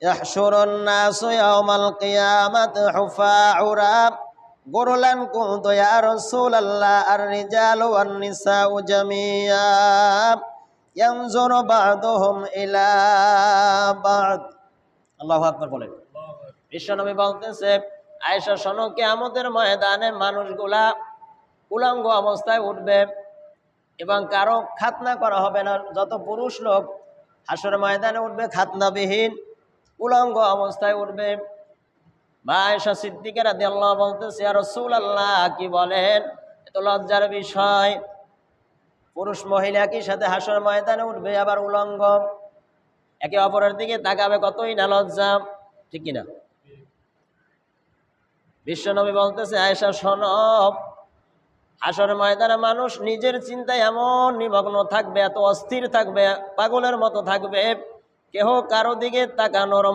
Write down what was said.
ইয়াহশুরুন নাসু ইয়াওমাল কিয়ামাতি হুফাউরা গুরলান কুনতু ইয়া রাসূলুল্লাহ আর-রিজালু ওয়ান-নিসাউ জামিয়া ইয়ানজুরু বা'দুহুম ইলা বা'দ। আল্লাহু আকবার বলেন। বিশ্বনবী বলতেছে, আয়েশা শোনো, কিয়ামতের ময়দানে মানুষগুলা উলঙ্গ অবস্থায় উঠবে এবং কারো খাতনা করা হবে না। যত পুরুষ লোক হাসর ময়দানে উঠবে খাতনাবিহীন উলঙ্গ অবস্থায় উঠবে। মা আয়েশা সিদ্দিকা রাদিয়াল্লাহু বলতেছে, ইয়া রাসূলুল্লাহ, কি বলেন, এত লজ্জার বিষয়। পুরুষ মহিলা একই সাথে হাসর ময়দানে উঠবে, আবার উলঙ্গ, একে অপরের দিকে তাকাবে, কতই না লজ্জা, ঠিক কিনা? বিশ্বনবী বলতেছে, আয়েশা শোনো, হাসর ময়দানে মানুষ নিজের চিন্তায় এমন নিমগ্ন থাকবে, এত অস্থির থাকবে, পাগলের মতো থাকবে, কেহ কারো দিকে তাকানোর